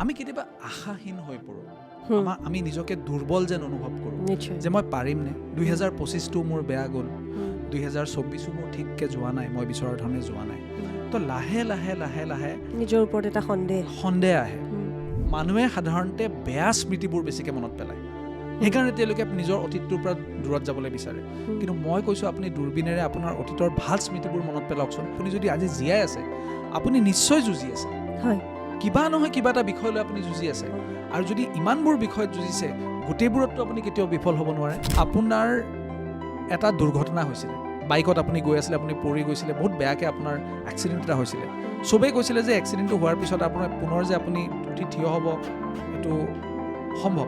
আমি কেতিয়াবা আশাহীন হৈ পৰোঁ, আমি নিজকে দুৰ্বল যেন অনুভৱ কৰোঁ যে মই পাৰিমনে, 2025টো মোৰ বেয়া গ'ল, 2024ও মোৰ ঠিককৈ যোৱা নাই, মই বিচৰাৰ ধৰণে যোৱা নাই। তো লাহে লাহে লাহে লাহে নিজৰ ওপৰত এটা সন্দেহ আহে। মানুহে সাধাৰণতে বেয়া স্মৃতিবোৰ বেছিকৈ মনত পেলায়, সেইকাৰণে তেওঁলোকে নিজৰ অতীতটোৰ পৰা দূৰত যাবলৈ বিচাৰে। কিন্তু মই কৈছোঁ আপুনি দূৰবীনেৰে আপোনাৰ অতীতৰ ভাল স্মৃতিবোৰ মনত পেলাওকচোন। আপুনি যদি আজি জীয়াই আছে, আপুনি নিশ্চয় যুঁজি আছে, কিবা নহয় কিবা এটা বিষয় লৈ আপুনি যুঁজি আছে। আৰু যদি ইমানবোৰ বিষয়ত যুঁজিছে, গোটেইবোৰততো আপুনি কেতিয়াও বিফল হ'ব নোৱাৰে। আপোনাৰ এটা দুৰ্ঘটনা হৈছিলে, বাইকত আপুনি গৈ আছিলে, আপুনি পৰি গৈছিলে, বহুত বেয়াকৈ আপোনাৰ এক্সিডেণ্ট এটা হৈছিলে। চবেই কৈছিলে যে এক্সিডেণ্টটো হোৱাৰ পিছত আপোনাৰ পুনৰ যে আপুনি উঠি থিয় হ'ব এইটো সম্ভৱ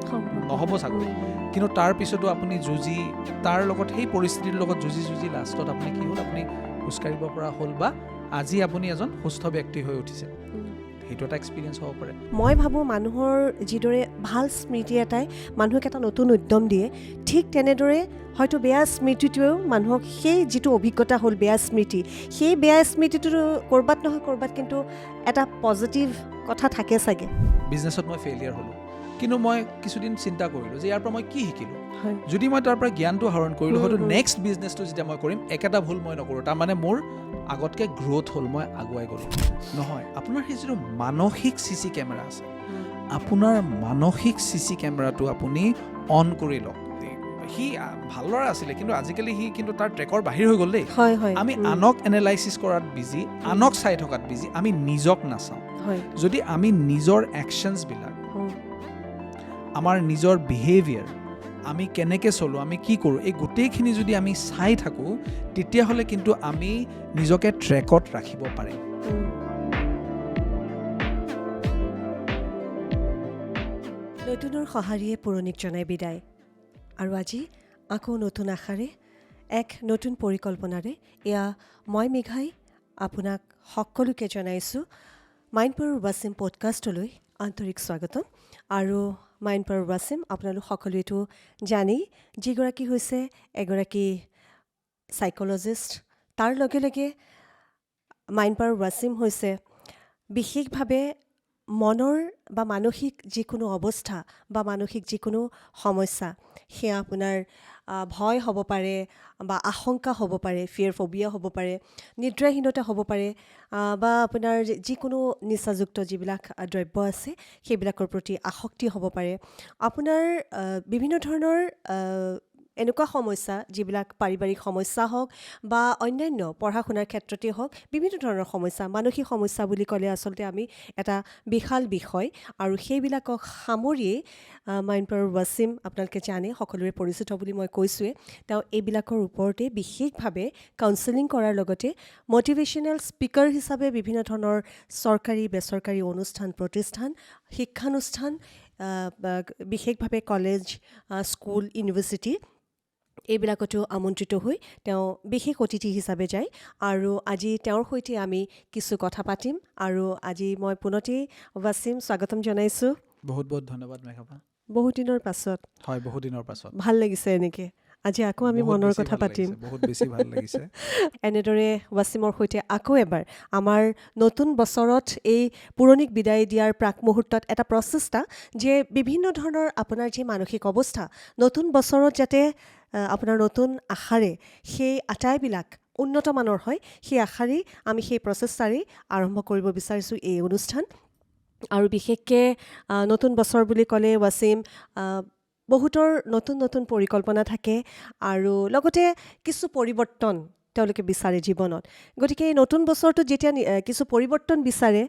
নহ'ব চাগৈ। কিন্তু তাৰ পিছতো আপুনি যুঁজি, তাৰ লগত সেই পৰিস্থিতিৰ লগত যুঁজি লাষ্টত আপুনি কি হ'ল, আপুনি খোজকাঢ়িব পৰা হ'ল বা আজি আপুনি এজন সুস্থ ব্যক্তি হৈ উঠিছে। সেইটো এটা এক্সপিৰিয়েঞ্চ হ'ব পাৰে। মই ভাবোঁ মানুহৰ যিদৰে ভাল স্মৃতি এটাই মানুহক এটা নতুন উদ্যম দিয়ে, ঠিক তেনেদৰে হয়তো বেয়া স্মৃতিটোৱেও মানুহক সেই যিটো অভিজ্ঞতা হ'ল বেয়া স্মৃতি, সেই বেয়া স্মৃতিটো ক'ৰবাত নহয় ক'ৰবাত কিন্তু এটা পজিটিভ কথা থাকে চাগে। বিজনেছত মই ফেইলিয়াৰ হ'লোঁ, কিন্তু মই কিছুদিন চিন্তা কৰিলোঁ যে ইয়াৰ পৰা মই কি শিকিলোঁ। যদি মই তাৰ পৰা জ্ঞানটো আহৰণ কৰিলোঁ, হয়তো নেক্সট বিজনেছটো যেতিয়া মই কৰিম একেটা ভুল মই নকৰোঁ, তাৰমানে মোৰ আগতকৈ গ্ৰ'থ হ'ল, মই আগুৱাই গ'লোঁ। নহয়, আপোনাৰ সেই যিটো মানসিক CC কেমেৰা আছে, আপোনাৰ মানসিক CC কেমেৰাটো আপুনি অন কৰি লওক। সি ভাল ল'ৰা আছিলে, কিন্তু আজিকালি সি কিন্তু তাৰ ট্ৰেকৰ বাহিৰ হৈ গ'ল দেই। আমি আনক এনালাইচিছ কৰাত বিজি, আনক চাই থকাত বিজি, আমি নিজক নাচাওঁ। যদি আমি নিজৰ একশ্যনছবিলাক, আমাৰ নিজৰ বিহেভিয়াৰ, আমি কেনেকৈ চলোঁ, আমি কি কৰোঁ, এই গোটেইখিনি যদি আমি চাই থাকোঁ, তেতিয়াহ'লে কিন্তু আমি নিজকে ট্ৰেকত ৰাখিব পাৰিম। নতুনৰ সঁহাৰিয়ে পুৰণিক জনাই বিদায়। আৰু আজি আকৌ নতুন আশাৰে, এক নতুন পৰিকল্পনাৰে এয়া মই মেঘাই আপোনাক সকলোকে জনাইছোঁ মাইণ্ড পাৱাৰ ৱাছিম পডকাষ্টলৈ আন্তৰিক স্বাগতম। আৰু মাইণ্ড পাৱাৰ ৱাছিম আপোনালোক সকলোৱেতো জানেই, যিগৰাকী হৈছে এগৰাকী চাইক'লজিষ্ট। তাৰ লগে লগে মাইণ্ড পাৱাৰ ৱাছিম হৈছে বিশেষভাৱে মনৰ বা মানসিক যিকোনো অৱস্থা বা মানসিক যিকোনো সমস্যা, সেয়া আপোনাৰ ভয় হ'ব পাৰে বা আশংকা হ'ব পাৰে, ফিয়াৰ ফবিয়া হ'ব পাৰে, নিদ্ৰাহীনতা হ'ব পাৰে, বা আপোনাৰ যিকোনো নিচাযুক্ত যিবিলাক দ্ৰব্য আছে সেইবিলাকৰ প্ৰতি আসক্তি হ'ব পাৰে। আপোনাৰ বিভিন্ন ধৰণৰ এনেকুৱা সমস্যা যিবিলাক পাৰিবাৰিক সমস্যা হওক বা অন্যান্য পঢ়া শুনাৰ ক্ষেত্ৰতে হওক, বিভিন্ন ধৰণৰ সমস্যা, মানসিক সমস্যা বুলি ক'লে আচলতে আমি এটা বিশাল বিষয়, আৰু সেইবিলাকক সামৰিয়েই মাইণ্ড পাৱাৰ ৱাছিম আপোনালোকে জানে, সকলোৰে পৰিচিত বুলি মই কৈছোঁৱেই। তেওঁ এইবিলাকৰ ওপৰতে বিশেষভাৱে কাউন্সেলিং কৰাৰ লগতে মটিভেশ্যনেল স্পীকাৰ হিচাপে বিভিন্ন ধৰণৰ চৰকাৰী বেচৰকাৰী অনুষ্ঠান প্ৰতিষ্ঠান, শিক্ষানুষ্ঠান, বিশেষভাৱে কলেজ, স্কুল, ইউনিভাৰ্চিটি এইবিলাকতো আমন্ত্ৰিত হৈ তেওঁ বিশেষ অতিথি হিচাপে যায়। আৰু আজি তেওঁৰ সৈতে আমি কিছু কথা পাতিম। আৰু আজি মই পুনতেই ৱাছিম স্বাগতম জনাইছোঁ। বহুত বহুত ধন্যবাদ মেঘাপা। বহুত দিনৰ পাছত। হয়, বহুত দিনৰ পাছত। ভাল লাগিছে এনেকৈ। আজি আকৌ আমি মনৰ কথা পাতিম। বহুত বেছি ভাল লাগিছে। এনেদৰে ৱাছিমৰ সৈতে আকৌ এবাৰ আমাৰ নতুন বছৰত এই পুৰণিক বিদায় দিয়াৰ প্ৰাক মুহূৰ্তত এটা প্ৰচেষ্টা যে বিভিন্ন ধৰণৰ আপোনাৰ যি মানসিক অৱস্থা, নতুন বছৰত যাতে আপোনাৰ নতুন আশাৰে সেই আটাইবিলাক উন্নত মানৰ হয়, সেই আশাৰেই আমি সেই প্ৰচেষ্টাৰেই আৰম্ভ কৰিব বিচাৰিছোঁ এই অনুষ্ঠান। আৰু বিশেষকৈ নতুন বছৰ বুলি ক'লে ৱাছিম বহুতৰ নতুন নতুন পৰিকল্পনা থাকে, আৰু লগতে কিছু পৰিৱৰ্তন তেওঁলোকে বিচাৰে জীৱনত। গতিকে এই নতুন বছৰটোত যেতিয়া কিছু পৰিৱৰ্তন বিচাৰে,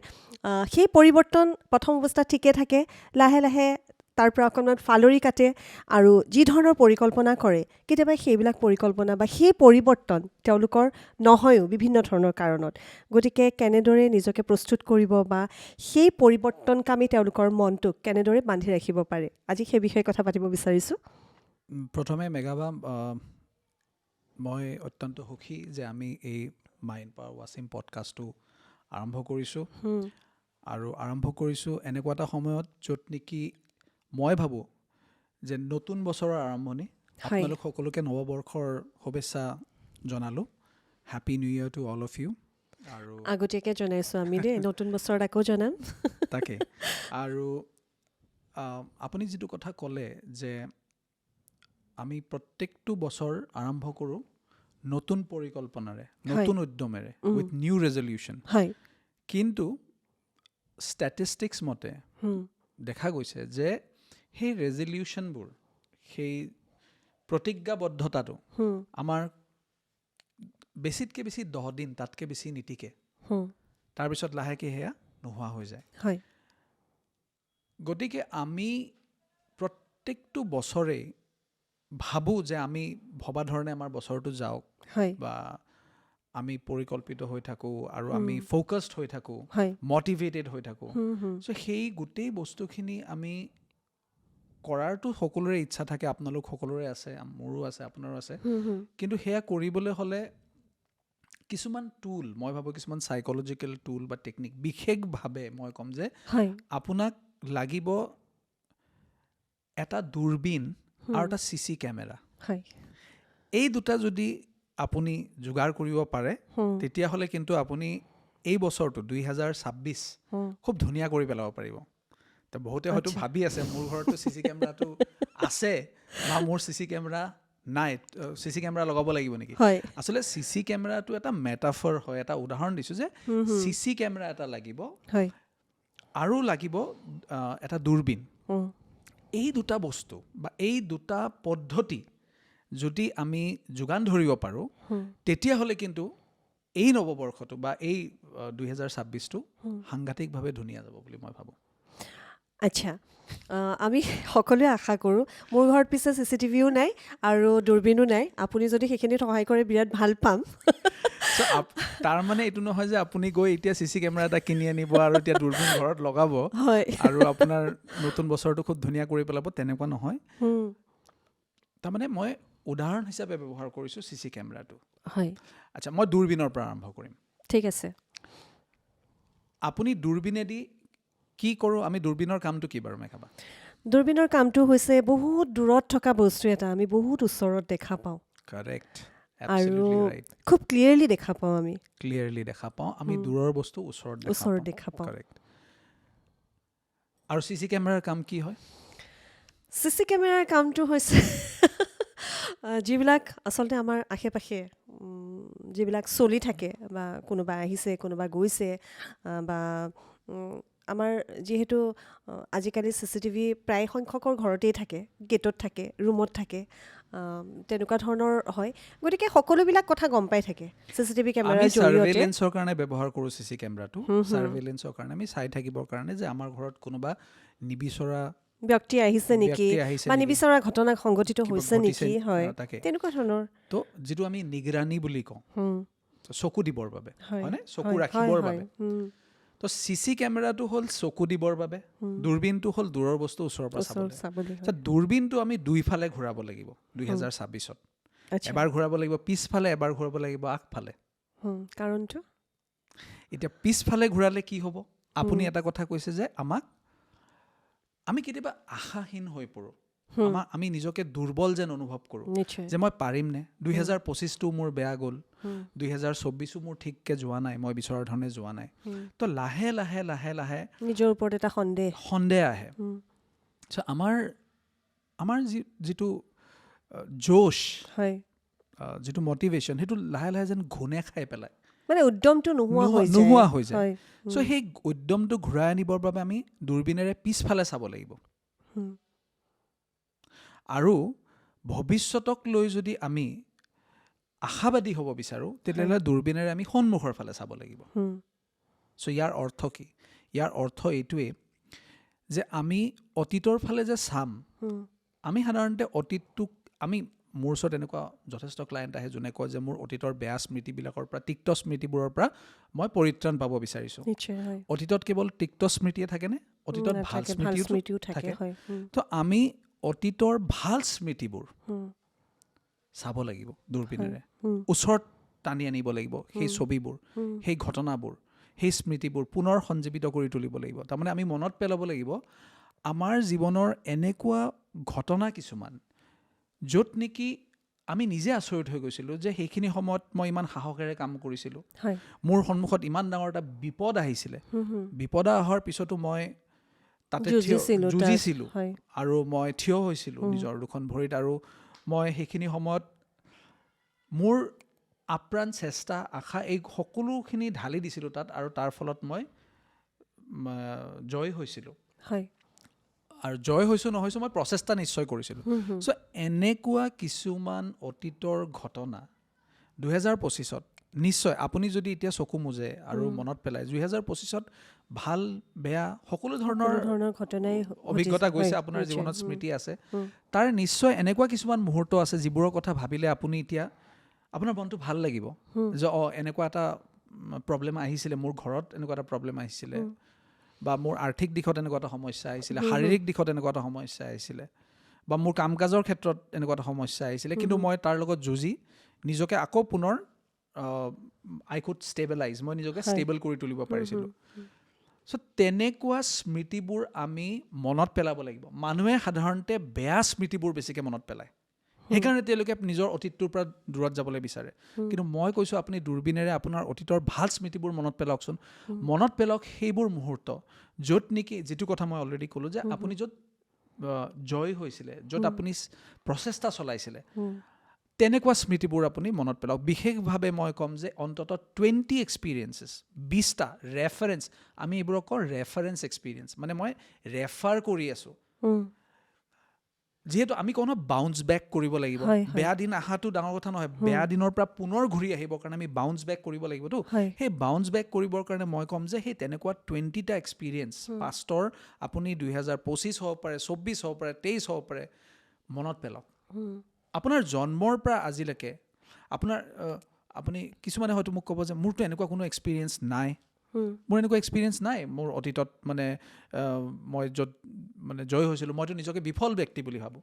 সেই পৰিৱৰ্তন প্ৰথম অৱস্থাত ঠিকে থাকে, লাহে লাহে তাৰ পৰা অকণমান ফালৰি কাটে, আৰু যি ধৰণৰ পৰিকল্পনা কৰে কেতিয়াবা সেইবিলাক পৰিকল্পনা বা সেই পৰিৱৰ্তন তেওঁলোকৰ নহয়ও বিভিন্ন ধৰণৰ কাৰণত। গতিকে কেনেদৰে নিজকে প্ৰস্তুত কৰিব বা সেই পৰিৱৰ্তনকামী তেওঁলোকৰ মনটোক কেনেদৰে বান্ধি ৰাখিব পাৰে, আজি সেই বিষয়ে কথা পাতিব বিচাৰিছোঁ। প্ৰথমে মেঘাবা, মই অত্যন্ত সুখী যে আমি এই মাইণ্ড পাৱাৰ ৱাছিম পডকাষ্টটো আৰম্ভ কৰিছোঁ। আৰু আৰম্ভ কৰিছোঁ এনেকুৱা এটা সময়ত য'ত নেকি মই ভাবোঁ যে নতুন বছৰৰ আৰম্ভণি। আপোনালোক সকলোকে নৱবৰ্ষৰ শুভেচ্ছা জনালোঁ। Happy new year to all of you. আৰু আগতীয়াকৈ জনাইছোঁ আমি দেই, নতুন বছৰত আকৌ জনাম। তাকে আৰু আপুনি যিটো কথা ক'লে যে আমি প্ৰত্যেকটো বছৰ আৰম্ভ কৰোঁ নতুন পৰিকল্পনাৰে, নতুন উদ্যমেৰে, উইথ নিউ ৰেজলিউশ্যন। হয়। কিন্তু ষ্টেটিষ্টিক্স মতে দেখা গৈছে যে সেই ৰেজলিউশ্যনবোৰ, সেই প্ৰতিজ্ঞাবদ্ধতাটো আমাৰ বেছিতকৈ বেছি 10 দিন, তাতকৈ বেছি নীতিকে। তাৰপিছত লাহেকৈ সেয়া নোহোৱা হৈ যায়। হয়। গতিকে আমি প্ৰত্যেকটো বছৰেই ভাবোঁ যে আমি ভবা ধৰণে আমাৰ বছৰটো যাওক, হয়। বা আমি পৰিকল্পিত হৈ থাকোঁ আৰু আমি ফ'কাছড হৈ থাকোঁ, হয়। মটিভেটেড হৈ থাকোঁ। চ' সেই গোটেই বস্তুখিনি আমি কৰাৰতো সকলোৰে ইচ্ছা থাকে, আপোনালোক সকলোৰে আছে, মোৰো আছে, আপোনাৰো আছে। কিন্তু সেয়া কৰিবলৈ হ'লে কিছুমান টুল, মই ভাবোঁ কিছুমান চাইক'লজিকেল টুল বা টেকনিক, বিশেষভাৱে মই ক'ম যে হয়। আপোনাক লাগিব এটা দূৰবীণ আৰু এটা CC কেমেৰা। হয়। এই দুটা যদি আপুনি যোগাৰ কৰিব পাৰে, তেতিয়াহ'লে কিন্তু আপুনি এই বছৰটো 2026 খুব ধুনীয়া কৰি পেলাব পাৰিব। তো বহুতে হয়তো ভাবি আছে মোৰ ঘৰতো CC কেমেৰাটো আছে বা মোৰ CC কেমেৰা নাই, CC কেমেৰা লগাব লাগিব নেকি? হয়। আচলতে CC কেমেৰাটো এটা মেটাফৰ হয়, এটা উদাহৰণ দিছোঁ যে CC কেমেৰা এটা লাগিব হয়। আৰু লাগিব এটা দূৰবীণ। উম, এই দুটা বস্তু বা এই দুটা পদ্ধতি যদি আমি যোগান ধৰিব পাৰোঁ, তেতিয়াহ'লে কিন্তু এই নৱবৰ্ষটো বা এই 2026টো সাংঘাতিকভাৱে ধুনীয়া যাব বুলি মই ভাবোঁ। আচ্ছা, আমি সকলোৱে আশা কৰোঁ। মোৰ ঘৰত পিছে CCTVও নাই আৰু দূৰবীণো নাই। আপুনি যদি সেইখিনিত সহায় কৰে বিৰাট ভাল পাম। তাৰমানে এইটো নহয় যে আপুনি গৈ এতিয়া CC কেমেৰা এটা কিনি আনিব আৰু এতিয়া দূৰবীণ ঘৰত লগাব হয়। আৰু আপোনাৰ নতুন বছৰটো খুব ধুনীয়া কৰি পেলাব, তেনেকুৱা নহয়। তাৰমানে মই উদাহৰণ হিচাপে ব্যৱহাৰ কৰিছোঁ CC কেমেৰাটো। হয়। আচ্ছা, মই দূৰবীণৰ পৰা আৰম্ভ কৰিম। ঠিক আছে। আপুনি দূৰবীণেদি কি কৰোঁ, আমি দূৰবীণৰ কামটো কি বাৰু মেঘাবা? দূৰবীণৰ কামটো হৈছে বহুত দূৰত থকা বস্তু এটা আমি বহুত ওচৰত দেখা পাওঁ কাৰেক্ট, আৰু এবছলিউটলি ৰাইট। খুব ক্লিয়াৰলি দেখা পাওঁ আমি। ক্লিয়াৰলি দেখা পাওঁ, আমি দূৰৰ বস্তু ওচৰত দেখা পাওঁ। কাৰেক্ট। আৰু CC কেমেৰাৰ কাম কি হয়? CC কেমেৰাৰ কামটো হৈছে যিবিলাক আচলতে আমাৰ আশে-পাশে যিবিলাক চলি থাকে, বা কোনোবা আহিছে, কোনোবা গৈছে, বা আমাৰ যিহেতু আজিকালি CCTV প্ৰায় সংখ্যকৰ ঘৰতেই থাকে, গেটত থাকে, ৰুমত থাকে, তেনেকুৱা ধৰণৰ হয়। গতিকে সকলোবিলাক কথা গম পাই থাকে CCTV কেমেৰাৰ আমি জৰিয়তে। ছাৰ্ভেইলেন্সৰ কাৰণে ব্যৱহাৰ কৰোঁ CC কেমেৰাটো। ছাৰ্ভেইলেন্সৰ কাৰণে আমি চাই থাকিবৰ কাৰণে যে আমাৰ ঘৰত কোনোবা নিবিচৰা ব্যক্তি আহিছে নেকি, বা নিবিচৰা ঘটনা সংঘটিত হৈছে নেকি, হয়, তাকে। তেনেকুৱা ধৰণৰ। তো যিটো আমি নিগৰানী বুলি কওঁ, চকু দিবৰ বাবে, হয়নে? চকু হয়, ৰাখিবৰ হয়, বাবে। তো CC কেমেৰাটো হ'ল চকু দিবৰ বাবে, দূৰবীণটো হ'ল দূৰৰ বস্তু ওচৰৰ পৰা চাবলৈ। চাবলৈ, হয়। দূৰবীণটো আমি দুইফালে ঘূৰাব লাগিব 2026ত। আচ্ছা, এবাৰ ঘূৰাব লাগিব পিছফালে, এবাৰ ঘূৰাব লাগিব আগফালে। কাৰণটো? এতিয়া পিছফালে ঘূৰালে কি হ'ব? আপুনি এটা কথা কৈছে যে আমি কেতিয়াবা আশাহীন হৈ পৰোঁ, আমি নিজকে দুৰ্বল যেন অনুভৱ কৰোঁ, নিশ্চয়। যে মই পাৰিমনে? 2025টো মোৰ বেয়া গ'ল, 2024ও মোৰ ঠিককৈ যোৱা নাই, মই বিচৰা ধৰণে যোৱা নাই। তো লাহে লাহে লাহে লাহে নিজৰ ওপৰত এটা সন্দেহ আহে। চ' আমাৰ যিটো জোশ, হয়, যিটো মটিভেশ্যন, সেইটো লাহে লাহে যেন ঘূনে খাই পেলায়, মানে উদ্যমটো নোহোৱা হৈ যায়। চ' সেই উদ্যমটো ঘূৰাই আনিবৰ বাবে আমি দূৰবীণেৰে পিছফালে চাব লাগিব। আৰু ভৱিষ্যতক লৈ যদি আমি আশাবাদী হ'ব বিচাৰোঁ, তেতিয়াহ'লে দূৰবীণেৰে আমি সন্মুখৰ ফালে চাব লাগিব। চ' ইয়াৰ অৰ্থ কি? ইয়াৰ অৰ্থ এইটোৱেই যে আমি অতীতৰ ফালে যে চাম, আমি সাধাৰণতে অতীতটোক মোৰ ওচৰত এনেকুৱা যথেষ্ট ক্লায়েণ্ট আহে যোনে কয় যে মোৰ অতীতৰ বেয়া স্মৃতিবিলাকৰ পৰা, তিক্ত স্মৃতিবোৰৰ পৰা মই পৰিত্ৰাণ পাব বিচাৰিছোঁ। অতীতত কেৱল তিক্ত স্মৃতিয়ে থাকেনে? অতীতত ভাল স্মৃতিও থাকে। তো আমি অতীতৰ ভাল স্মৃতিবোৰ চাব লাগিব দূৰবীণেৰে, ওচৰত টানি আনিব লাগিব সেই ছবিবোৰ, সেই ঘটনাবোৰ, সেই স্মৃতিবোৰ পুনৰ সঞ্জীৱিত কৰি তুলিব লাগিব। তাৰমানে আমি মনত পেলাব লাগিব আমাৰ জীৱনৰ এনেকুৱা ঘটনা কিছুমান য'ত নেকি আমি নিজে আচৰিত হৈ গৈছিলোঁ যে সেইখিনি সময়ত মই ইমান সাহসেৰে কাম কৰিছিলোঁ হয় মোৰ সন্মুখত ইমান ডাঙৰ এটা বিপদ আহিছিলে বিপদ অহাৰ পিছতো মই তাতে যুঁজিছিলোঁ হয় আৰু মই থিয় হৈছিলোঁ নিজৰ দুখন ভৰিত আৰু মই সেইখিনি সময়ত মোৰ আপ্ৰাণ চেষ্টা আশা এই সকলোখিনি ঢালি দিছিলোঁ তাত আৰু তাৰ ফলত মই জয় হৈছিলোঁ হয় আৰু জয় হৈছোঁ নহৈছোঁ মই প্ৰচেষ্টা নিশ্চয় কৰিছিলোঁ চ' এনেকুৱা কিছুমান অতীতৰ ঘটনা 2025ত নিশ্চয় আপুনি যদি এতিয়া চকু মোজে আৰু মনত পেলায় 2025ত ভাল বেয়া সকলো ধৰণৰ ঘটনাই অভিজ্ঞতা গৈছে আপোনাৰ জীৱনত স্মৃতি আছে তাৰ নিশ্চয় এনেকুৱা কিছুমান মুহূৰ্ত আছে যিবোৰৰ কথা ভাবিলে আপুনি এতিয়া আপোনাৰ মনটো ভাল লাগিব যে এনেকুৱা এটা প্ৰব্লেম আহিছিলে মোৰ ঘৰত এনেকুৱা এটা প্ৰব্লেম আহিছিলে বা মোৰ আৰ্থিক দিশত এনেকুৱা এটা সমস্যা আহিছিলে শাৰীৰিক দিশত এনেকুৱা এটা সমস্যা আহিছিলে বা মোৰ কাম কাজৰ ক্ষেত্ৰত এনেকুৱা এটা সমস্যা আহিছিলে কিন্তু মই তাৰ লগত যুঁজি নিজকে আকৌ পুনৰ আই কুড ষ্টেবিলাইজ মই নিজকে ষ্টেবল কৰি তুলিব পাৰিছিলোঁ চ' তেনেকুৱা স্মৃতিবোৰ আমি মনত পেলাব লাগিব মানুহে সাধাৰণতে বেয়া স্মৃতিবোৰ বেছিকৈ মনত পেলায় সেইকাৰণে তেওঁলোকে নিজৰ অতীতটোৰ পৰা দূৰত যাবলৈ বিচাৰে কিন্তু মই কৈছোঁ আপুনি দূৰবীনেৰে আপোনাৰ অতীতৰ ভাল স্মৃতিবোৰ মনত পেলাওকচোন মনত পেলাওক সেইবোৰ মুহূৰ্ত য'ত নেকি যিটো কথা মই অলৰেডি ক'লোঁ যে আপুনি য'ত জয় হৈছিলে য'ত আপুনি প্ৰচেষ্টা চলাইছিলে তেনেকুৱা স্মৃতিবোৰ আপুনি মনত পেলাওক বিশেষভাৱে মই ক'ম যে অন্ততঃ 20 এক্সপিৰিয়েঞ্চেছ 20টা ৰেফাৰেঞ্চ আমি এইবোৰক কওঁ ৰেফাৰেঞ্চ এক্সপিৰিয়েঞ্চ মানে মই ৰেফাৰ কৰি আছোঁ যিহেতু আমি কওঁ ন বাউন্স বেক কৰিব লাগিব বেয়া দিন অহাটো ডাঙৰ কথা নহয় বেয়া দিনৰ পৰা পুনৰ ঘূৰি আহিবৰ কাৰণে আমি বাউন্স বেক কৰিব লাগিবতো সেই বাউন্স বেক কৰিবৰ কাৰণে মই ক'ম যে সেই তেনেকুৱা 20টা এক্সপিৰিয়েঞ্চ পাষ্টৰ আপুনি 2025 হ'ব পাৰে 24 হ'ব পাৰে 23 হ'ব পাৰে মনত পেলাওক আপোনাৰ জন্মৰ পৰা আজিলৈকে আপোনাৰ আপুনি কিছুমানে হয়তো মোক ক'ব যে মোৰতো এনেকুৱা কোনো এক্সপিৰিয়েঞ্চ নাই মোৰ এনেকুৱা এক্সপিৰিয়েঞ্চ নাই মোৰ অতীতত মানে মই য'ত মানে জয় হৈছিলোঁ মইতো নিজকে বিফল ব্যক্তি বুলি ভাবোঁ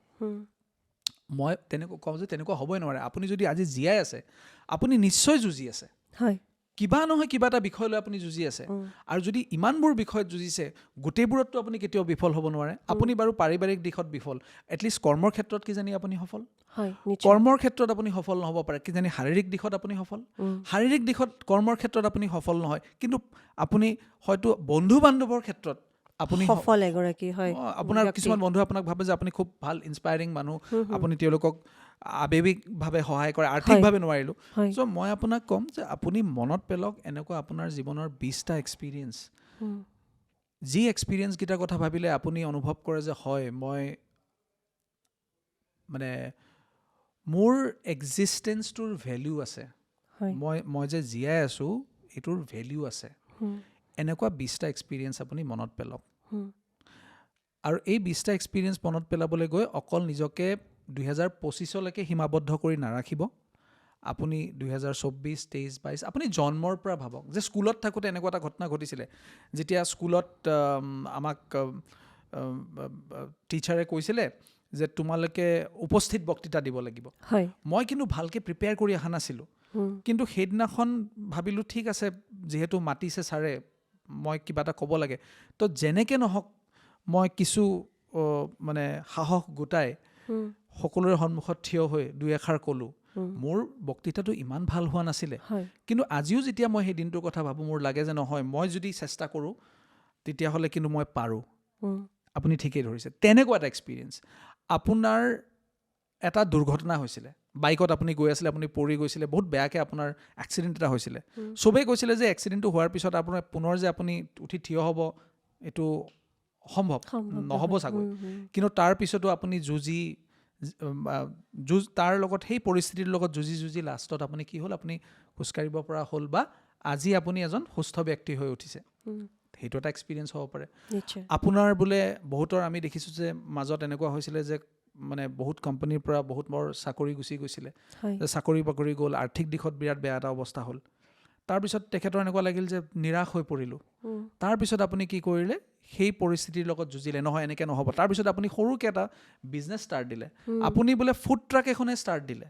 মই তেনেকুৱা কওঁ যে তেনেকুৱা হ'বই নোৱাৰে আপুনি যদি আজি জীয়াই আছে আপুনি নিশ্চয় যুঁজি আছে হয় কিবা নহয় কিবা এটা বিষয় লৈ আপুনি যুঁজি আছে আৰু যদি ইমানবোৰ বিষয়ত যুঁজিছে গোটেইবোৰততো আপুনি কেতিয়াও বিফল হ'ব নোৱাৰে আপুনি বাৰু পাৰিবাৰিক দিশত বিফল এটলিষ্ট কৰ্মৰ ক্ষেত্ৰত কিজানি আপুনি সফল কৰ্মৰ ক্ষেত্ৰত আপুনি সফল নহ'ব পাৰে কিজানি শাৰীৰিক দিশত আপুনি সফল শাৰীৰিক দিশত কৰ্মৰ ক্ষেত্ৰত আপুনি সফল নহয় কিন্তু আপুনি হয়তো বন্ধু বান্ধৱৰ ক্ষেত্ৰত আপুনি সফল এগৰাকী হয় আপোনাৰ কিছুমান বন্ধু আপোনাক ভাবে যে আপুনি খুব ভাল ইনস্পায়াৰিং মানুহ আপুনি তেওঁলোকক আৱেগিকভাৱে সহায় কৰে আৰ্থিকভাৱে নোৱাৰিলোঁ চ' মই আপোনাক ক'ম যে আপুনি মনত পেলাওক এনেকুৱা আপোনাৰ জীৱনৰ 20টা এক্সপিৰিয়েঞ্চ যি এক্সপিৰিয়েঞ্চকেইটাৰ কথা ভাবিলে আপুনি অনুভৱ কৰে যে হয় মই মানে মোৰ এক্সিষ্টেঞ্চটোৰ ভেলিউ আছে মই যে জীয়াই আছোঁ এইটোৰ ভেলিউ আছে এনেকুৱা 20টা এক্সপিৰিয়েঞ্চ আপুনি মনত পেলাওক আৰু এই 20টা এক্সপিৰিয়েঞ্চ মনত পেলাবলৈ গৈ অকল নিজকে 2025লৈকে সীমাবদ্ধ কৰি নাৰাখিব আপুনি 2024, 23, 22 আপুনি জন্মৰ পৰা ভাবক যে স্কুলত থাকোঁতে এনেকুৱা এটা ঘটনা ঘটিছিলে যেতিয়া স্কুলত আমাক টিচাৰে কৈছিলে যে তোমালোকে উপস্থিত বক্তৃতা দিব লাগিব মই কিন্তু ভালকৈ প্ৰিপেয়াৰ কৰি অহা নাছিলোঁ কিন্তু সেইদিনাখন ভাবিলোঁ ঠিক আছে যিহেতু মাতিছে ছাৰে মই কিবা এটা ক'ব লাগে তো যেনেকৈ নহওক মই কিছু মানে সাহস গোটাই সকলোৰে সন্মুখত থিয় হৈ দুই এষাৰ ক'লোঁ মোৰ বক্তৃতাটো ইমান ভাল হোৱা নাছিলে কিন্তু আজিও যেতিয়া মই সেই দিনটোৰ কথা ভাবোঁ মোৰ লাগে যে নহয় মই যদি চেষ্টা কৰোঁ তেতিয়াহ'লে কিন্তু মই পাৰোঁ আপুনি ঠিকেই ধৰিছে তেনেকুৱা এটা এক্সপিৰিয়েঞ্চ আপোনাৰ এটা দুৰ্ঘটনা হৈছিলে বাইকত আপুনি গৈ আছিলে আপুনি পৰি গৈছিলে বহুত বেয়াকৈ আপোনাৰ এক্সিডেণ্ট এটা হৈছিলে চবেই কৈছিলে যে এক্সিডেণ্টটো হোৱাৰ পিছত আপোনাৰ পুনৰ যে আপুনি উঠি থিয় হ'ব এইটো সম্ভৱ নহ'ব চাগৈ কিন্তু তাৰ পিছতো আপুনি তাৰ লগত সেই পৰিস্থিতিৰ লগত যুঁজি লাষ্টত আপুনি কি হ'ল আপুনি খোজকাঢ়িব পৰা হ'ল বা আজি আপুনি এজন সুস্থ ব্যক্তি হৈ উঠিছে সেইটো এটা এক্সপিৰিয়েঞ্চ হ'ব পাৰে আপোনাৰ বোলে বহুতৰ আমি দেখিছোঁ যে মাজত এনেকুৱা হৈছিলে যে মানে বহুত কোম্পানীৰ পৰা বহুত বৰ চাকৰি গুচি গৈছিলে চাকৰি বাকৰি গ'ল আৰ্থিক দিশত বিৰাট বেয়া এটা অৱস্থা হ'ল তাৰপিছত তেখেতৰ এনেকুৱা লাগিল যে নিৰাশ হৈ পৰিলোঁ তাৰপিছত আপুনি কি কৰিলে সেই পৰিস্থিতিৰ লগত যুঁজিলে নহয় এনেকৈ নহ'ব তাৰপিছত আপুনি সৰুকৈ এটা বিজনেছ ষ্টাৰ্ট দিলে আপুনি বোলে ফুড ট্ৰাক এখনে ষ্টাৰ্ট দিলে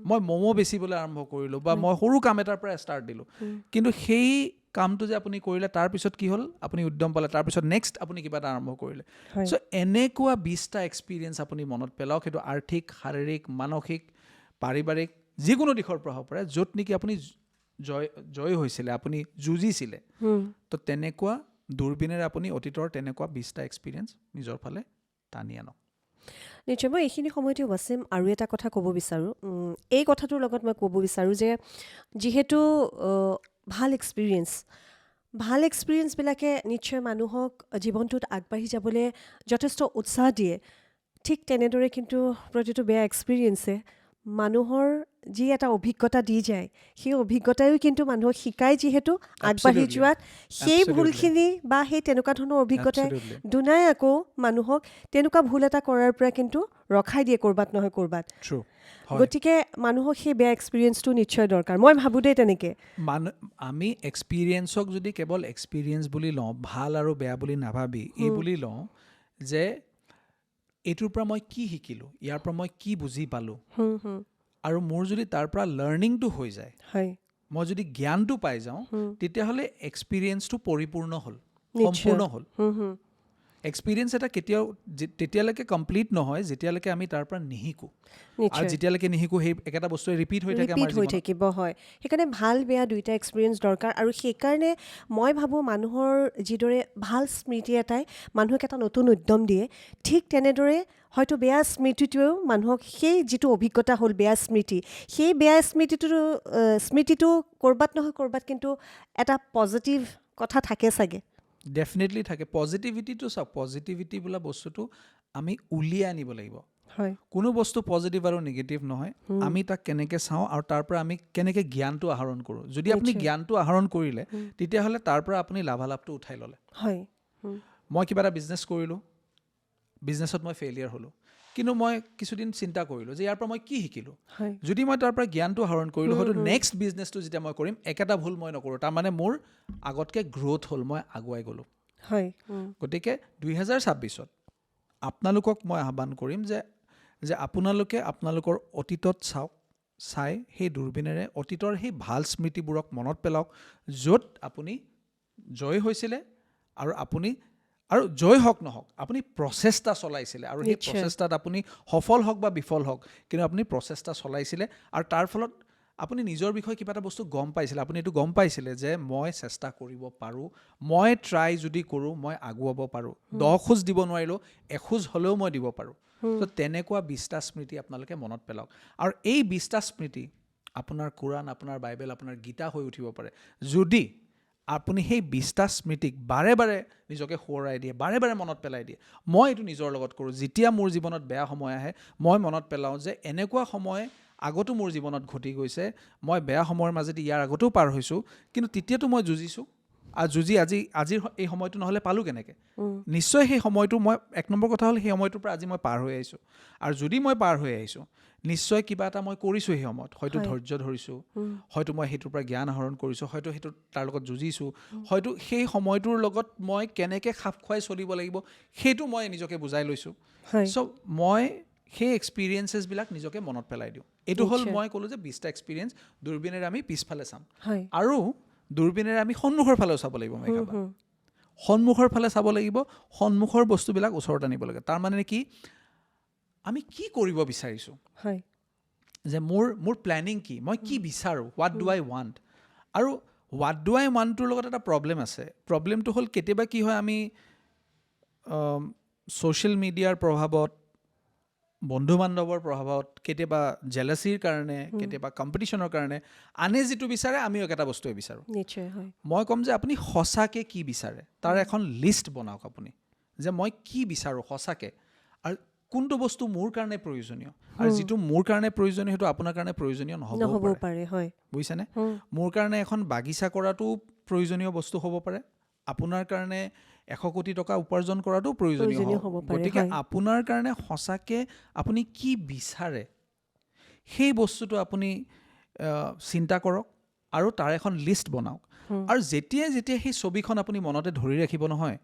মই ম'ম' বেচিবলৈ আৰম্ভ কৰিলোঁ বা মই সৰু কাম এটাৰ পৰা ষ্টাৰ্ট দিলোঁ কিন্তু সেই কামটো যে আপুনি কৰিলে তাৰপিছত কি হ'ল আপুনি উদ্যম পালে তাৰপিছত নেক্সট আপুনি কিবা এটা আৰম্ভ কৰিলে চ' এনেকুৱা 20টা এক্সপিৰিয়েঞ্চ আপুনি মনত পেলাওক সেইটো আৰ্থিক শাৰীৰিক মানসিক পাৰিবাৰিক যিকোনো দিশৰ পৰা হ'ব পাৰে য'ত নেকি আপুনি জয় হৈছিলে আপুনি যুঁজিছিলে তো তেনেকুৱা দূৰবীণেৰে আপুনি অতীতৰ তেনেকুৱা 20টা এক্সপিৰিয়েঞ্চ নিজৰ ফালে টানি আনক নিশ্চয় মই এইখিনি সময়তে ৱাছিম আৰু এটা কথা ক'ব বিচাৰোঁ এই কথাটোৰ লগত মই ক'ব বিচাৰোঁ যে যিহেতু ভাল এক্সপিৰিয়েঞ্চবিলাকে নিশ্চয় মানুহক জীৱনটোত আগবাঢ়ি যাবলৈ যথেষ্ট উৎসাহ দিয়ে ঠিক তেনেদৰে কিন্তু প্ৰতিটো বেয়া এক্সপিৰিয়েঞ্চে মানুহৰ যি এটা অভিজ্ঞতা দি যায় সেই অভিজ্ঞতায়ো কিন্তু মানুহক শিকায় যিহেতু আগবাঢ়ি যোৱাত সেই ভুলখিনি বা সেই তেনেকুৱা ধৰণৰ অভিজ্ঞতাই দুনাই আকৌ মানুহক তেনেকুৱা ভুল এটা কৰাৰ পৰা কিন্তু ৰখাই দিয়ে ক'ৰবাত নহয় ক'ৰবাত গতিকে মানুহক সেই বেয়া এক্সপিৰিয়েঞ্চটো নিশ্চয় দৰকাৰ মই ভাবোঁ দেই তেনেকৈ আমি এক্সপিৰিয়েঞ্চক যদি কেৱল এক্সপিৰিয়েঞ্চ বুলি লওঁ ভাল আৰু বেয়া বুলি নাভাবি এই বুলি লওঁ যে এইটোৰ পৰা মই কি শিকিলোঁ ইয়াৰ পৰা মই কি বুজি পালোঁ আৰু মোৰ যদি তাৰ পৰা লাৰ্ণিংটো হৈ যায় মই যদি জ্ঞানটো পাই যাওঁ তেতিয়াহ'লে এক্সপিৰিয়েঞ্চটো পৰিপূৰ্ণ হ'ল সম্পূৰ্ণ হ'ল এক্সপিৰিয়েঞ্চ এটা কেতিয়াও তেতিয়ালৈকে কমপ্লিট নহয় যেতিয়ালৈকে আমি তাৰ পৰা নিশিকোঁ আৰু যেতিয়ালৈকে নিশিকোঁ সেই একেটা বস্তুৱে ৰিপিট হৈ থাকে আমাৰ হৈ থাকিব হয় সেইকাৰণে ভাল বেয়া দুইটা এক্সপিৰিয়েঞ্চ দৰকাৰ আৰু সেইকাৰণে মই ভাবোঁ মানুহৰ যিদৰে ভাল স্মৃতি এটাই মানুহক এটা নতুন উদ্যম দিয়ে ঠিক তেনেদৰে হয়তো বেয়া স্মৃতিটোৱেও মানুহক সেই যিটো অভিজ্ঞতা হ'ল বেয়া স্মৃতি সেই বেয়া স্মৃতিটো ক'ৰবাত নহয় ক'ৰবাত কিন্তু এটা পজিটিভ কথা থাকে চাগে ডেফিনেটলি থাকে পজিটিভিটিটো চাওক পজিটিভিটি বোলা বস্তুটো আমি উলিয়াই আনিব লাগিব কোনো বস্তু পজিটিভ আৰু নিগেটিভ নহয় আমি তাক কেনেকৈ চাওঁ আৰু তাৰ পৰা আমি কেনেকৈ জ্ঞানটো আহৰণ কৰোঁ যদি আপুনি জ্ঞানটো আহৰণ কৰিলে তেতিয়াহ'লে তাৰ পৰা আপুনি লাভালাভটো উঠাই ল'লে মই কিবা এটা বিজনেছ কৰিলোঁ বিজনেছত মই ফেইলিয়াৰ হ'লোঁ কিন্তু মই কিছুদিন চিন্তা কৰিলোঁ যে ইয়াৰ পৰা মই কি শিকিলোঁ যদি মই তাৰ পৰা জ্ঞানটো আহৰণ কৰিলোঁ হয়তো নেক্সট বিজনেছটো যেতিয়া মই কৰিম একেটা ভুল মই নকৰোঁ তাৰমানে মোৰ আগতকৈ গ্ৰ'থ হ'ল মই আগুৱাই গ'লোঁ গতিকে 2026ত আপোনালোকক মই আহ্বান কৰিম যে আপোনালোকে আপোনালোকৰ অতীতত চাই সেই দূৰবীণেৰে অতীতৰ সেই ভাল স্মৃতিবোৰক মনত পেলাওক য'ত আপুনি জয় হৈছিলে আৰু জয় হওক নহওক আপুনি প্ৰচেষ্টা চলাইছিলে আৰু সেই প্ৰচেষ্টাত আপুনি সফল হওক বা বিফল হওক কিন্তু আপুনি প্ৰচেষ্টা চলাইছিলে আৰু তাৰ ফলত আপুনি নিজৰ বিষয়ে কিবা এটা বস্তু গম পাইছিলে আপুনি এইটো গম পাইছিলে যে মই চেষ্টা কৰিব পাৰোঁ মই ট্ৰাই যদি কৰোঁ মই আগুৱাব পাৰোঁ 10 খোজ দিব নোৱাৰিলেও 1 খোজ হ'লেও মই দিব পাৰোঁ তো তেনেকুৱা 20টা স্মৃতি আপোনালোকে মনত পেলাওক আৰু এই 20টা স্মৃতি আপোনাৰ কোৰাণ আপোনাৰ বাইবেল আপোনাৰ গীতা হৈ উঠিব পাৰে যদি আপুনি সেই 20টা স্মৃতিক বাৰে বাৰে নিজকে সোঁৱৰাই দিয়ে বাৰে বাৰে মনত পেলাই দিয়ে মই এইটো নিজৰ লগত কৰোঁ যেতিয়া মোৰ জীৱনত বেয়া সময় আহে মই মনত পেলাওঁ যে এনেকুৱা সময় আগতো মোৰ জীৱনত ঘটি গৈছে মই বেয়া সময়ৰ মাজেদি ইয়াৰ আগতেও পাৰ হৈছোঁ কিন্তু তেতিয়াতো মই যুঁজিছোঁ আৰু আজিৰ এই সময়টো নহ'লে পালোঁ কেনেকৈ নিশ্চয় সেই সময়টো মই 1 নম্বৰ কথা হ'ল সেই সময়টোৰ পৰা আজি মই পাৰ হৈ আহিছোঁ আৰু যদি মই পাৰ হৈ আহিছোঁ নিশ্চয় কিবা এটা মই কৰিছোঁ সেই সময়ত হয়তো ধৈৰ্য ধৰিছোঁ হয়তো মই সেইটোৰ পৰা জ্ঞান আহৰণ কৰিছোঁ হয়তো সেইটো তাৰ লগত যুঁজিছোঁ হয়তো সেই সময়টোৰ লগত মই কেনেকৈ খাপ খুৱাই চলিব লাগিব সেইটো মই নিজকে বুজাই লৈছোঁ চ' মই সেই এক্সপিৰিয়েঞ্চেছবিলাক নিজকে মনত পেলাই দিওঁ এইটো হ'ল মই ক'লোঁ যে 20টা এক্সপিৰিয়েঞ্চ দূৰবীণেৰে আমি পিছফালে চাম আৰু দূৰবীণেৰে আমি সন্মুখৰ ফালেও চাব লাগিব সন্মুখৰ ফালে চাব লাগিব সন্মুখৰ বস্তুবিলাক ওচৰত আনিব লাগে তাৰমানে কি আমি কি কৰিব বিচাৰিছোঁ যে মোৰ প্লেনিং কি মই কি বিচাৰোঁ হোৱাট ডু আই ৱান্ট আৰু হোৱাট ডু আই ৱান্টটোৰ লগত এটা প্ৰব্লেম আছে প্ৰব্লেমটো হ'ল কেতিয়াবা কি হয় আমি ছ'চিয়েল মিডিয়াৰ প্ৰভাৱত বন্ধু বান্ধৱৰ প্ৰভাৱত কেতিয়াবা জেলাচিৰ কাৰণে কেতিয়াবা কম্পিটিশ্যনৰ কাৰণে আনে যিটো বিচাৰে আমিও একেটা বস্তুৱে বিচাৰোঁ মই ক'ম যে আপুনি সঁচাকৈ কি বিচাৰে তাৰ এখন লিষ্ট বনাওক আপুনি যে মই কি বিচাৰোঁ সঁচাকৈ আৰু কোনটো বস্তু মোৰ কাৰণে প্ৰয়োজনীয় আৰু যিটো মোৰ কাৰণে প্ৰয়োজনীয় সেইটো আপোনাৰ কাৰণে প্ৰয়োজনীয় নহ'ব পাৰে বুজিছেনে মোৰ কাৰণে এখন বাগিচা কৰাটো প্ৰয়োজনীয় বস্তু হ'ব পাৰে আপোনাৰ কাৰণে 100 কোটি টকা উপাৰ্জন কৰাটো প্ৰয়োজনীয় হ'ব গতিকে আপোনাৰ কাৰণে সঁচাকৈ আপুনি কি বিচাৰে সেই বস্তুটো আপুনি চিন্তা কৰক আৰু তাৰ এখন লিষ্ট বনাওক আৰু যেতিয়া সেই ছবিখন আপুনি মনতে ধৰি ৰাখিব নহয়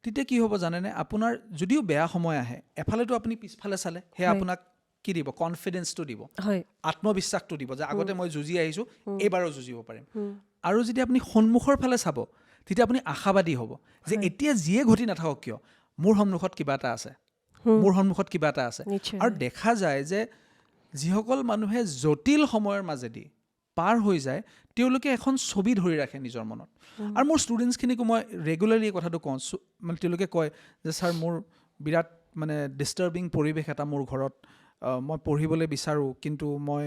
তেতিয়া কি হ'ব জানেনে আপোনাৰ যদিও বেয়া সময় আহে এফালেতো আপুনি পিছফালে চালে সেয়া আপোনাক কি দিব কনফিডেন্সটো দিব আত্মবিশ্বাসটো দিব যে আগতে মই যুঁজি আহিছোঁ এইবাৰো যুঁজিব পাৰিম আৰু যদি আপুনি সন্মুখৰ ফালে চাব তেতিয়া আপুনি আশাবাদী হ'ব যে এতিয়া যিয়ে ঘটি নাথাকক কিয় মোৰ সন্মুখত কিবা এটা আছে আৰু দেখা যায় যিসকল মানুহে জটিল সময়ৰ মাজেদি পাৰ হৈ যায় তেওঁলোকে এখন ছবি ধৰি ৰাখে নিজৰ মনত আৰু মোৰ ষ্টুডেণ্টছখিনিকো মই ৰেগুলাৰলি এই কথাটো কওঁ মানে তেওঁলোকে কয় যে ছাৰ মোৰ বিৰাট মানে ডিষ্টাৰ্বিং পৰিৱেশ এটা মোৰ ঘৰত মই পঢ়িবলৈ বিচাৰোঁ কিন্তু মই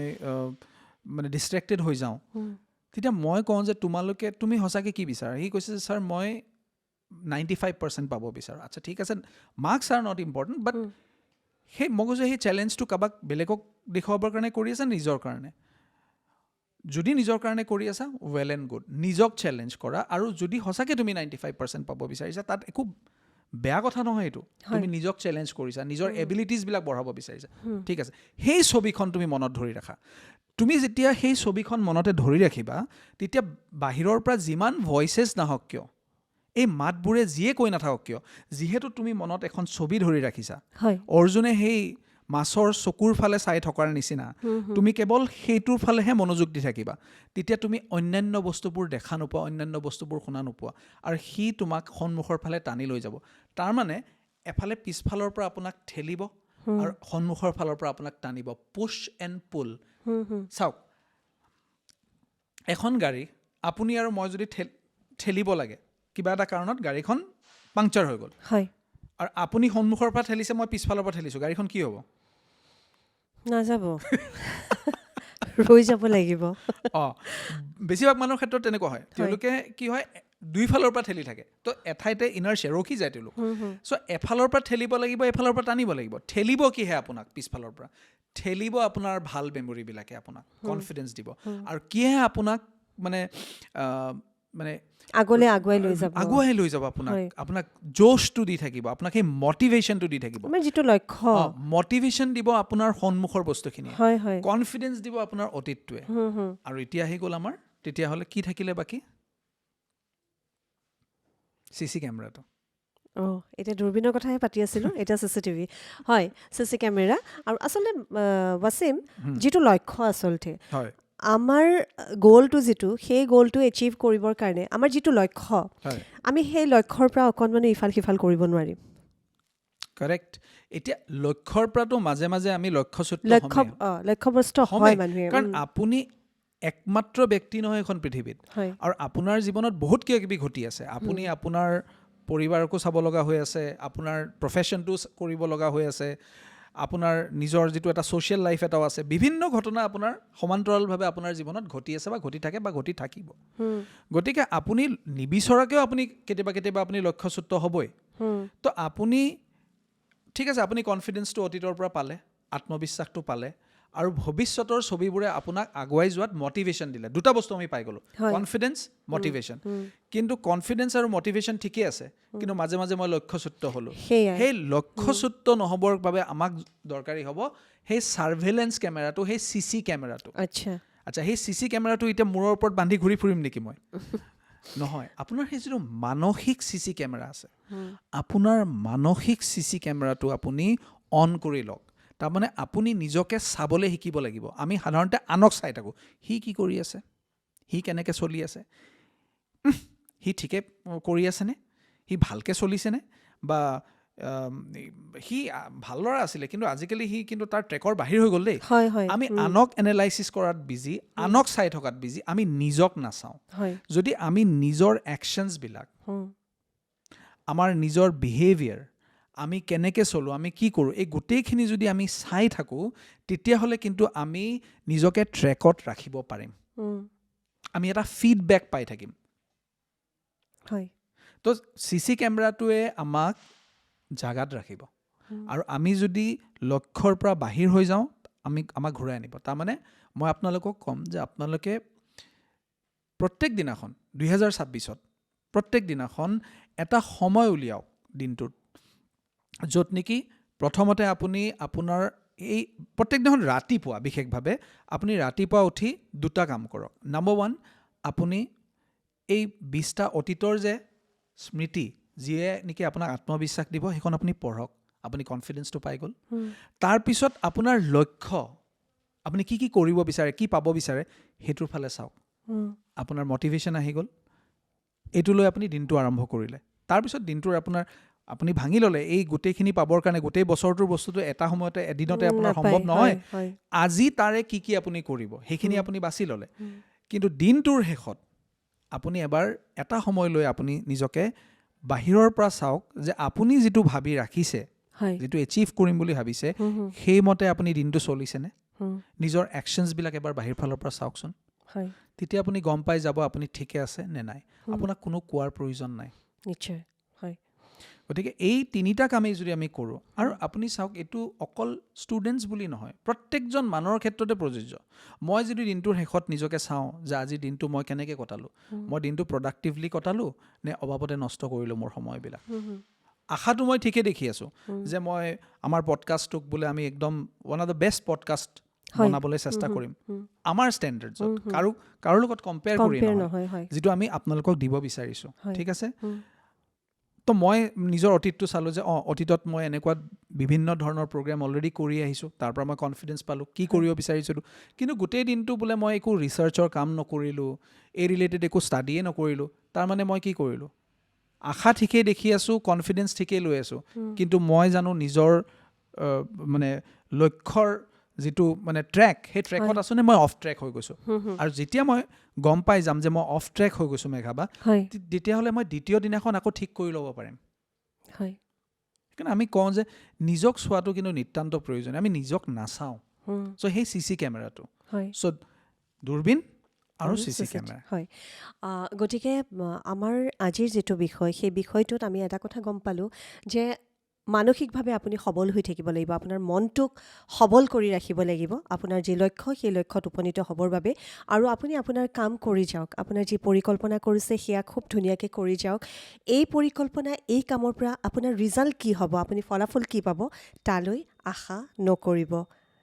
মানে ডিষ্ট্ৰেক্টেড হৈ যাওঁ তেতিয়া মই কওঁ যে তুমি সঁচাকৈ কি বিচাৰা সি কৈছে যে ছাৰ মই 95% পাব বিচাৰোঁ আচ্ছা ঠিক আছে মাৰ্কছ আৰ নট ইম্পৰ্টেণ্ট বাট সেই মই কৈছোঁ সেই চেলেঞ্জটো কাৰোবাক বেলেগক দেখুৱাবৰ কাৰণে কৰি আছে নিজৰ কাৰণে যদি নিজৰ কাৰণে কৰি আছা ৱেল এণ্ড গুড নিজক চেলেঞ্জ কৰা আৰু যদি সঁচাকৈ তুমি 95% পাব বিচাৰিছা তাত একো বেয়া কথা নহয় এইটো তুমি নিজক চেলেঞ্জ কৰিছা নিজৰ এবিলিটিজবিলাক বঢ়াব বিচাৰিছা ঠিক আছে সেই ছবিখন তুমি মনত ধৰি ৰাখা তুমি যেতিয়া সেই ছবিখন মনতে ধৰি ৰাখিবা তেতিয়া বাহিৰৰ পৰা যিমান ভইচেছ নাহক কিয় এই মাতবোৰে যিয়ে কৈ নাথাকক কিয় যিহেতু তুমি মনত এখন ছবি ধৰি ৰাখিছা অৰ্জুনে সেই মাছৰ চকুৰ ফালে চাই থকাৰ নিচিনা তুমি কেৱল সেইটোৰ ফালেহে মনোযোগ দি থাকিবা তেতিয়া তুমি অন্যান্য বস্তুবোৰ দেখা নোপোৱা অন্যান্য বস্তুবোৰ শুনা নোপোৱা আৰু সি তোমাক সন্মুখৰ ফালে টানি লৈ যাব তাৰমানে এফালে পিছফালৰ পৰা আপোনাক ঠেলিব আৰু সন্মুখৰ ফালৰ পৰা আপোনাক টানিব পুছ এণ্ড পুল চাওক এখন গাড়ী আপুনি আৰু মই যদি ঠেলিব লাগে কিবা এটা কাৰণত গাড়ীখন পাংচাৰ হৈ গ'ল আৰু আপুনি সন্মুখৰ পৰা ঠেলিছে মই পিছফালৰ পৰা ঠেলিছোঁ গাড়ীখন কি হ'ব নাযাব ৰৈ যাব লাগিব বেছিভাগ মানুহৰ ক্ষেত্ৰত তেনেকুৱা হয় তেওঁলোকে কি হয় দুইফালৰ পৰা ঠেলি থাকে তো এঠাইতে ইনাৰ্চিয়া ৰখি যায় তেওঁলোক চ' এফালৰ পৰা ঠেলিব লাগিব এফালৰ পৰা টানিব লাগিব ঠেলিব কিহে আপোনাক পিছফালৰ পৰা ঠেলিব আপোনাৰ ভাল মেমৰিবিলাকে আপোনাক কনফিডেঞ্চ দিব আৰু কিহে আপোনাক মানে মানে আগুৱাই লৈ যাব আপোনাক জোশটো দি থাকিব আপোনাক সেই মটিভেশ্যনটো দি থাকিব যিটো লক্ষ্য মটিভেশ্যন দিব আপোনাৰ সন্মুখৰ বস্তুখিনি কনফিডেঞ্চ দিব আপোনাৰ অতীতটোৱে আৰু এতিয়া আহি গ'ল আমাৰ তেতিয়াহ'লে কি থাকিলে বাকী চিচি কেমেৰাটো এতিয়া দূৰবীনৰ কথাহে পাতি আছিলোঁ এতিয়া চিচিটিভি হয় চিচি কেমেৰা আৰু আচলতে ৱাছিম যিটো লক্ষ্য আচলতে হয় আমাৰ গ'লটো যিটো সেই গ'লটো এচিভ কৰিবৰ কাৰণে আমাৰ যিটো লক্ষ্য আমি সেই লক্ষ্যৰ পৰা অকণমান ইফাল সিফাল কৰিব নোৱাৰিম কাৰেক্ট এতিয়া লক্ষ্যৰ পৰাতো মাজে মাজে আমি লক্ষ্যভ্ৰষ্ট হয় মানুহে কাৰণ আপুনি একমাত্ৰ ব্যক্তি নহয় এখন পৃথিৱীত আৰু আপোনাৰ জীৱনত বহুত কিবা কিবি ঘটি আছে আপুনি আপোনাৰ পৰিবাৰকো চাব লগা হৈ আছে আপোনাৰ প্ৰফেশ্যনটো কৰিব লগা হৈ আছে আপোনাৰ নিজৰ যিটো এটা ছ'চিয়েল লাইফ এটাও আছে বিভিন্ন ঘটনা আপোনাৰ সমান্তৰালভাৱে আপোনাৰ জীৱনত ঘটি আছে বা ঘটি থাকে বা ঘটি থাকিব গতিকে আপুনি নিবিচৰাকৈও আপুনি কেতিয়াবা আপুনি লক্ষ্যচ্যুত হ'বই তো আপুনি ঠিক আছে আপুনি কনফিডেঞ্চটো অতীতৰ পৰা পালে আত্মবিশ্বাসটো পালে আৰু ভৱিষ্যতৰ ছবিবোৰে আপোনাক আগুৱাই যোৱাত মটিভেশ্যন দিলে দুটা বস্তু আমি পাই গ'লোঁ কনফিডেঞ্চ মটিভেশ্যন কিন্তু কনফিডেঞ্চ আৰু মটিভেশ্যন ঠিকেই আছে কিন্তু মাজে মাজে মই লক্ষ্যচ্যুত হ'লোঁ সেই লক্ষ্যচ্যুত নহ'বৰ বাবে আমাক দৰকাৰী হ'ব সেই ছাৰ্ভেইলেঞ্চ কেমেৰাটো সেই চিচি কেমেৰাটো আচ্ছা সেই চিচি কেমেৰাটো এতিয়া মূৰৰ ওপৰত বান্ধি ঘূৰি ফুৰিম নেকি মই নহয় আপোনাৰ সেই যিটো মানসিক চিচি কেমেৰা আছে আপোনাৰ মানসিক চিচি কেমেৰাটো আপুনি অন কৰি লওক তাৰমানে আপুনি নিজকে চাবলৈ শিকিব লাগিব আমি সাধাৰণতে আনক চাই থাকোঁ সি কি কৰি আছে সি কেনেকৈ চলি আছে সি ঠিকে কৰি আছেনে সি ভালকৈ চলিছেনে বা সি ভাল ল'ৰা আছিলে কিন্তু আজিকালি সি কিন্তু তাৰ ট্ৰেকৰ বাহিৰ হৈ গ'ল দেই আমি আনক এনালাইচিছ কৰাত বিজি আনক চাই থকাত বিজি আমি নিজক নাচাওঁ যদি আমি নিজৰ একশ্যনছবিলাক আমাৰ নিজৰ বিহেভিয়াৰ আমি কেনেকৈ চলোঁ আমি কি কৰোঁ এই গোটেইখিনি যদি আমি চাই থাকোঁ তেতিয়াহ'লে কিন্তু আমি নিজকে ট্ৰেকত ৰাখিব পাৰিম আমি এটা ফিডবেক পাই থাকিম তো চিচি কেমেৰাটোৱে আমাক জাগাত ৰাখিব আৰু আমি যদি লক্ষ্যৰ পৰা বাহিৰ হৈ যাওঁ আমাক ঘূৰাই আনিব তাৰমানে মই আপোনালোকক ক'ম যে আপোনালোকে প্ৰত্যেক দিনাখন 2026ত প্ৰত্যেক দিনাখন এটা সময় উলিয়াওক দিনটোত য'ত নেকি প্ৰথমতে আপুনি আপোনাৰ এই প্ৰত্যেক দিনাখন ৰাতিপুৱা বিশেষভাৱে আপুনি ৰাতিপুৱা উঠি দুটা কাম কৰক নম্বৰ 1 আপুনি এই 20টা অতীতৰ যে স্মৃতি যিয়ে নেকি আপোনাক আত্মবিশ্বাস দিব সেইখন আপুনি পঢ়ক আপুনি কনফিডেঞ্চটো পাই গ'ল তাৰপিছত আপোনাৰ লক্ষ্য আপুনি কি কি কৰিব বিচাৰে কি পাব বিচাৰে সেইটোৰ ফালে চাওক আপোনাৰ মটিভেশ্যন আহি গ'ল এইটো লৈ আপুনি দিনটো আৰম্ভ কৰিলে তাৰপিছত দিনটোৰ আপোনাৰ আপুনি ভাঙি ল'লে এই গোটেইখিনি পাবৰ কাৰণে গোটেই বছৰটোৰ বস্তুটো এটা সময়তে এদিনতে আপোনাৰ সম্ভৱ নহয় আজি তাৰে কি আপুনি কৰিব সেইখিনি আপুনি বাছি ল'লে কিন্তু দিনটোৰ শেষত আপুনি এবাৰ এটা সময় লৈ আপুনি নিজকে বাহিৰৰ পৰা চাওক যে আপুনি যিটো ভাবি ৰাখিছে যিটো এচিভ কৰিম বুলি ভাবিছে সেইমতে আপুনি দিনটো চলিছেনে নিজৰ একশ্যনছবিলাক এবাৰ বাহিৰ ফালৰ পৰা চাওকচোন তেতিয়া আপুনি গম পাই যাব আপুনি ঠিকে আছে নে নাই আপোনাক কোনো কোৱাৰ প্ৰয়োজন নাই নিশ্চয় হয় গতিকে এই তিনিটা কামেই যদি আমি কৰোঁ আৰু আপুনি চাওক এইটো অকল ষ্টুডেণ্টছ বুলি নহয় প্ৰত্যেকজন মানুহৰ ক্ষেত্ৰতে প্ৰযোজ্য মই যদি দিনটোৰ শেষত নিজকে চাওঁ যে আজিৰ দিনটো মই কেনেকৈ কটালোঁ মই দিনটো প্ৰডাক্টিভলি কটালোঁ নে অবাবতে নষ্ট কৰিলোঁ মোৰ সময়বিলাক আশাটো মই ঠিকেই দেখি আছোঁ যে মই আমাৰ পডকাষ্টটোক বোলে আমি একদম one of the best podcast বনাবলৈ চেষ্টা কৰিম আমাৰ ষ্টেণ্ডাৰ্ডছত কাৰো লগত কম্পেয়াৰ কৰি নহয় যিটো আমি আপোনালোকক দিব বিচাৰিছোঁ ঠিক আছে তো মই নিজৰ অতীতটো চালোঁ যে অতীতত মই এনেকুৱা বিভিন্ন ধৰণৰ প্ৰগ্ৰেম অলৰেডি কৰি আহিছোঁ তাৰ পৰা মই কনফিডেঞ্চ পালোঁ কি কৰিব বিচাৰিছিলোঁ কিন্তু গোটেই দিনটো বোলে মই একো ৰিচাৰ্চৰ কাম নকৰিলোঁ এই ৰিলেটেড একো ষ্টাডিয়ে নকৰিলোঁ তাৰমানে মই কি কৰিলোঁ আশা ঠিকেই দেখি আছোঁ কনফিডেঞ্চ ঠিকেই লৈ আছোঁ কিন্তু মই জানো নিজৰ মানে লক্ষ্যৰ যিটো মানে ট্ৰেক সেই ট্ৰেকত আছোনে মই অফ ট্ৰেক হৈ গৈছোঁ আৰু যেতিয়া মই গম পাই যাম যে মই অফ ট্ৰেক হৈ গৈছোঁ মেঘাবা তেতিয়াহ'লে মই দ্বিতীয় দিনাখন আকৌ ঠিক কৰি ল'ব পাৰিম সেইকাৰণে আমি কওঁ যে নিজক চোৱাটো কিন্তু নিতান্ত প্ৰয়োজনীয় আমি নিজক নাচাওঁ চ' সেই চি কেমেৰাটো চ' দূৰবীণ আৰু চি কেমেৰা হয় গতিকে আমাৰ আজিৰ যিটো বিষয় সেই বিষয়টোত আমি এটা কথা গম পালোঁ যে মানসিকভাৱে আপুনি সবল হৈ থাকিব লাগিব আপোনাৰ মনটোক সবল কৰি ৰাখিব লাগিব আপোনাৰ যি লক্ষ্য সেই লক্ষ্যত উপনীত হ'বৰ বাবে আৰু আপুনি আপোনাৰ কাম কৰি যাওক আপোনাৰ যি পৰিকল্পনা কৰিছে সেয়া খুব ধুনীয়াকৈ কৰি যাওক এই পৰিকল্পনা এই কামৰ পৰা আপোনাৰ ৰিজাল্ট কি হ'ব আপুনি ফলাফল কি পাব তালৈ আশা নকৰিব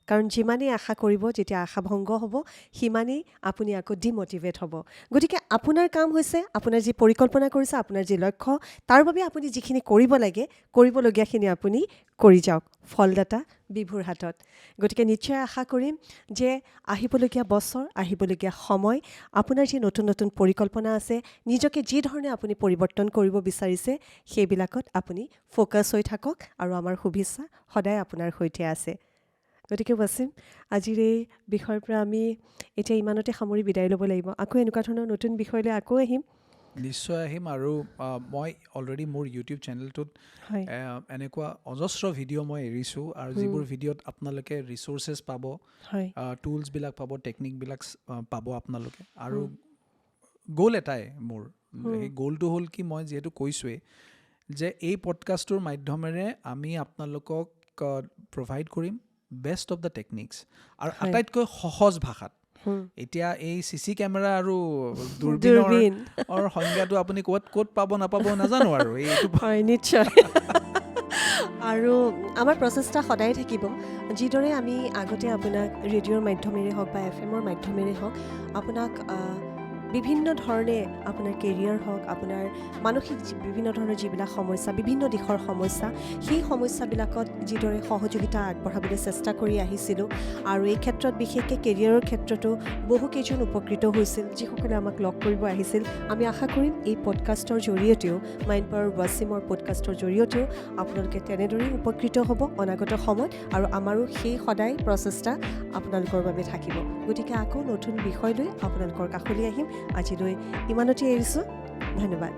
কাৰণ যিমানেই আশা কৰিব যেতিয়া আশা ভংগ হ'ব সিমানেই আপুনি আকৌ ডিম'টিভেট হ'ব গতিকে আপোনাৰ কাম হৈছে আপোনাৰ যি পৰিকল্পনা কৰিছে আপোনাৰ যি লক্ষ্য তাৰ বাবে আপুনি যিখিনি কৰিব লাগে কৰিবলগীয়াখিনি আপুনি কৰি যাওক ফলদাতা বিভুৰ হাতত গতিকে নিশ্চয় আশা কৰিম যে আহিবলগীয়া বছৰ আহিবলগীয়া সময় আপোনাৰ যি নতুন নতুন পৰিকল্পনা আছে নিজকে যি ধৰণে আপুনি পৰিৱৰ্তন কৰিব বিচাৰিছে সেইবিলাকত আপুনি ফ'কাছ হৈ থাকক আৰু আমাৰ শুভেচ্ছা সদায় আপোনাৰ সৈতে আছে গতিকে ৱাছিম আজিৰ এই বিষয়ৰ পৰা আমি এতিয়া ইমানতে সামৰি বিদায় ল'ব লাগিব আকৌ এনেকুৱা ধৰণৰ নতুন বিষয়লৈ আকৌ আহিম নিশ্চয় আহিম আৰু মই অলৰেডি মোৰ ইউটিউব চেনেলটোত এনেকুৱা অজস্ৰ ভিডিঅ' মই এৰিছোঁ আৰু যিবোৰ ভিডিঅ'ত আপোনালোকে ৰিচোৰ্চেছ পাব টুলছবিলাক পাব টেকনিকবিলাক পাব আপোনালোকে আৰু গ'ল এটাই মোৰ সেই গ'লটো হ'ল কি মই যিহেতু কৈছোঁৱেই যে এই পডকাষ্টটোৰ মাধ্যমেৰে আমি আপোনালোকক প্ৰভাইড কৰিম বেষ্ট অফ দ্য টেকনিক্স আৰু আটাইতকৈ সহজ ভাষাত এতিয়া এই চি কেমেৰা আৰু দূৰবীণৰ সংজ্ঞাটো আপুনি ক'ত পাব নাপাব নাজানো আৰু এইটো হয় নিশ্চয় আৰু আমাৰ প্ৰচেষ্টা সদায় থাকিব যিদৰে আমি আগতে আপোনাক ৰেডিঅ'ৰ মাধ্যমেৰে হওক বা FM-ৰ মাধ্যমেৰে হওক আপোনাক বিভিন্ন ধৰণে আপোনাৰ কেৰিয়াৰ হওক আপোনাৰ মানসিক বিভিন্ন ধৰণৰ যিবিলাক সমস্যা বিভিন্ন দিশৰ সমস্যা সেই সমস্যাবিলাকত যিদৰে সহযোগিতা আগবঢ়াবলৈ চেষ্টা কৰি আহিছিলোঁ আৰু এই ক্ষেত্ৰত বিশেষকৈ কেৰিয়াৰৰ ক্ষেত্ৰতো বহুকেইজন উপকৃত হৈছিল যিসকলে আমাক লগ কৰিব আহিছিল আমি আশা কৰিম এই পডকাষ্টৰ জৰিয়তেও মাইণ্ড পাৱাৰ ৱাছিমৰ পডকাষ্টৰ জৰিয়তেও আপোনালোকে তেনেদৰেই উপকৃত হ'ব অনাগত সময়ত আৰু আমাৰো সেই সদায় প্ৰচেষ্টা আপোনালোকৰ বাবে থাকিব গতিকে আকৌ নতুন বিষয় লৈ আপোনালোকৰ কাষলৈ আহিম আজিলৈ ইমানতে এৰিছোঁ ধন্যবাদ